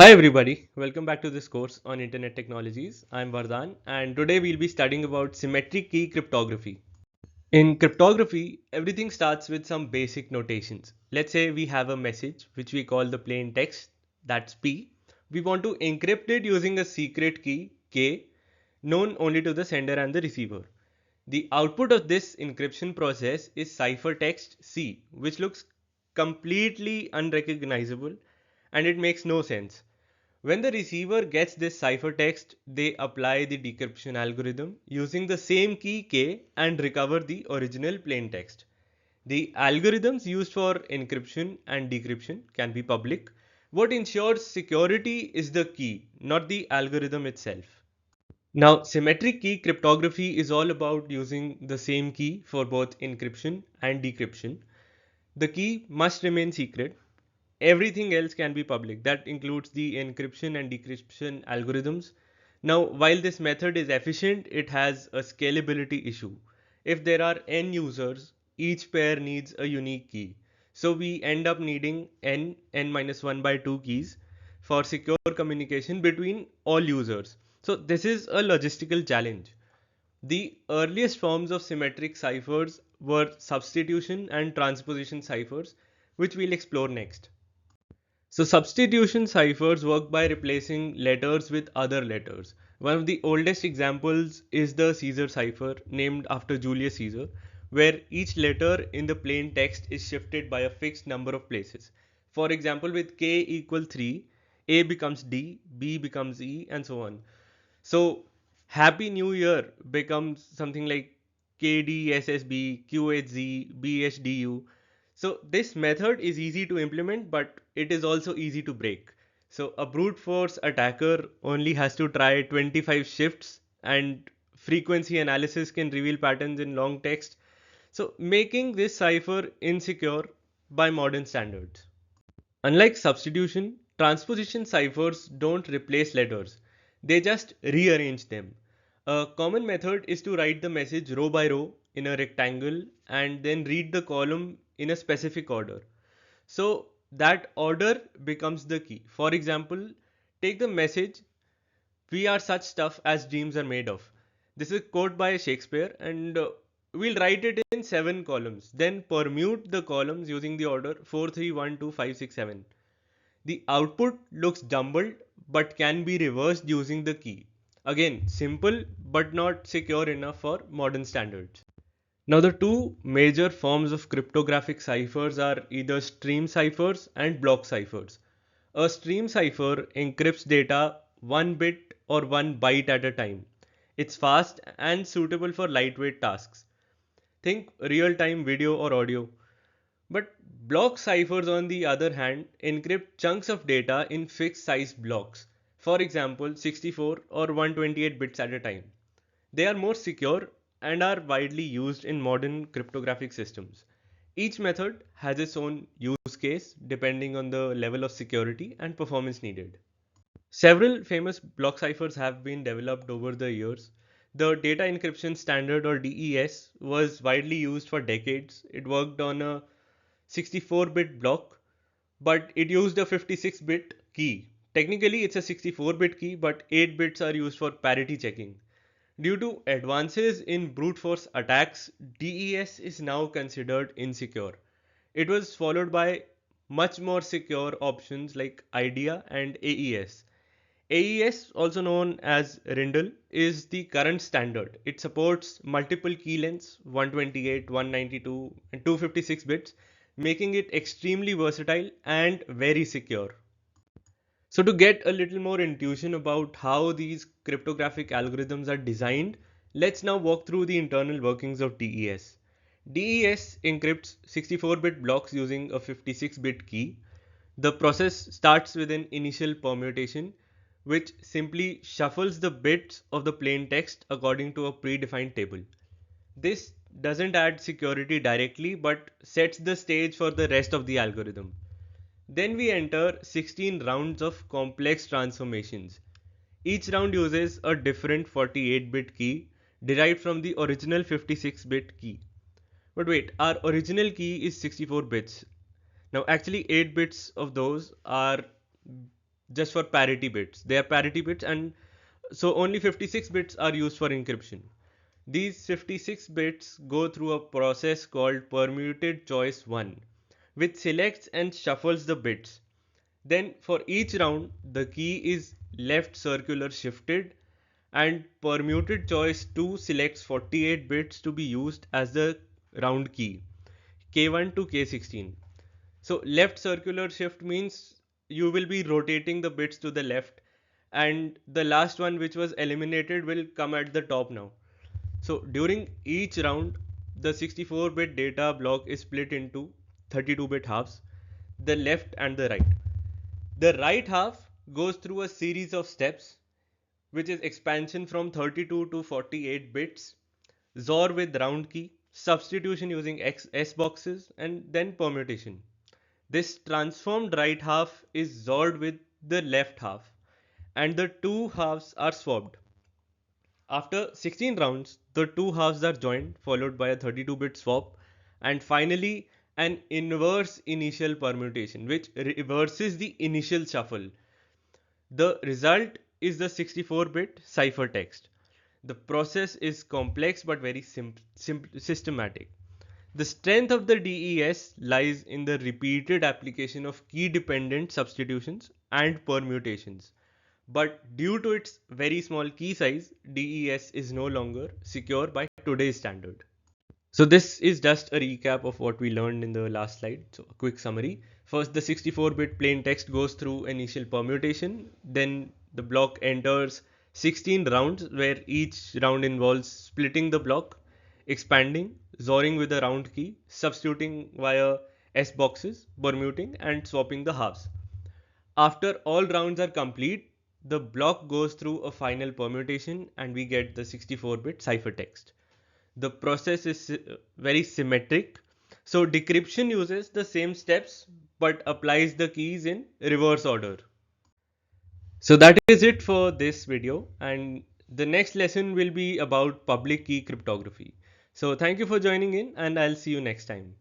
Hi everybody, welcome back to this course on internet technologies. I'm Vardan and today we'll be studying about symmetric key cryptography. In cryptography, everything starts with some basic notations. Let's say we have a message which we call the plain text, that's P. We want to encrypt it using a secret key K known only to the sender and the receiver. The output of this encryption process is ciphertext C, which looks completely unrecognizable and it makes no sense. When the receiver gets this ciphertext, they apply the decryption algorithm using the same key K and recover the original plain text. The algorithms used for encryption and decryption can be public. What ensures security is the key, not the algorithm itself. Now, symmetric key cryptography is all about using the same key for both encryption and decryption. The key must remain secret. Everything else can be public. That includes the encryption and decryption algorithms. Now, while this method is efficient, it has a scalability issue. If there are n users, each pair needs a unique key. So we end up needing n minus 1 by 2 keys for secure communication between all users. So this is a logistical challenge. The earliest forms of symmetric ciphers were substitution and transposition ciphers, which we'll explore next. So substitution ciphers work by replacing letters with other letters. One of the oldest examples is the Caesar cipher, named after Julius Caesar, where each letter in the plain text is shifted by a fixed number of places. For example, with k equal 3, A becomes D, B becomes E, and so on. So Happy New Year becomes something like KDSSB, QHZ, BHDU. So this method is easy to implement, but it is also easy to break. So a brute force attacker only has to try 25 shifts and frequency analysis can reveal patterns in long text. So making this cipher insecure by modern standards. Unlike substitution, transposition ciphers don't replace letters, they just rearrange them. A common method is to write the message row by row in a rectangle and then read the column in a specific order. So that order becomes the key. For example, take the message, "We are such stuff as dreams are made of." This is a quote by Shakespeare, and we'll write it in 7 columns. Then permute the columns using the order 4, 3, 1, 2, 5, 6, 7. The output looks jumbled but can be reversed using the key. Again, simple but not secure enough for modern standards. Now, the two major forms of cryptographic ciphers are either stream ciphers and block ciphers. A stream cipher encrypts data 1 bit or 1 byte at a time. It's fast and suitable for lightweight tasks. Think real time video or audio. But block ciphers, on the other hand, encrypt chunks of data in fixed size blocks. For example, 64 or 128 bits at a time. They are more secure and are widely used in modern cryptographic systems. Each method has its own use case depending on the level of security and performance needed. Several famous block ciphers have been developed over the years. The data encryption standard, or DES, was widely used for decades. It worked on a 64-bit block, but it used a 56-bit key. Technically, it's a 64-bit key, but 8 bits are used for parity checking. Due to advances in brute force attacks, DES is now considered insecure. It was followed by much more secure options like IDEA and AES. AES, also known as Rindle, is the current standard. It supports multiple key lengths, 128, 192, and 256 bits, making it extremely versatile and very secure. So to get a little more intuition about how these cryptographic algorithms are designed, let's now walk through the internal workings of DES. DES encrypts 64-bit blocks using a 56-bit key. The process starts with an initial permutation, which simply shuffles the bits of the plain text according to a predefined table. This doesn't add security directly but sets the stage for the rest of the algorithm. Then we enter 16 rounds of complex transformations. Each round uses a different 48-bit key derived from the original 56-bit key. But wait, our original key is 64 bits. Now actually 8 bits of those are just for parity bits. They are parity bits, and so only 56 bits are used for encryption. These 56 bits go through a process called permuted choice 1, which selects and shuffles the bits. Then for each round, the key is left circular shifted, and permuted choice 2 selects 48 bits to be used as the round key, K1 to K16. So left circular shift means you will be rotating the bits to the left, and the last one which was eliminated will come at the top now. So during each round, the 64-bit data block is split into 32-bit halves, the left and the right. The right half goes through a series of steps, which is expansion from 32 to 48 bits, XOR with round key, substitution using S boxes, and then permutation. This transformed right half is XORed with the left half, and the two halves are swapped. After 16 rounds, the two halves are joined, followed by a 32-bit swap, and finally an inverse initial permutation, which reverses the initial shuffle. The result is the 64-bit ciphertext. The process is complex but very systematic. The strength of the DES lies in the repeated application of key-dependent substitutions and permutations. But due to its very small key size, DES is no longer secure by today's standard. So this is just a recap of what we learned in the last slide. So a quick summary. First, the 64-bit plain text goes through initial permutation. Then the block enters 16 rounds, where each round involves splitting the block, expanding, XORing with a round key, substituting via S boxes, permuting, and swapping the halves. After all rounds are complete, the block goes through a final permutation and we get the 64-bit ciphertext. The process is very symmetric. So decryption uses the same steps but applies the keys in reverse order. So that is it for this video, and the next lesson will be about public key cryptography. So thank you for joining in, and I'll see you next time.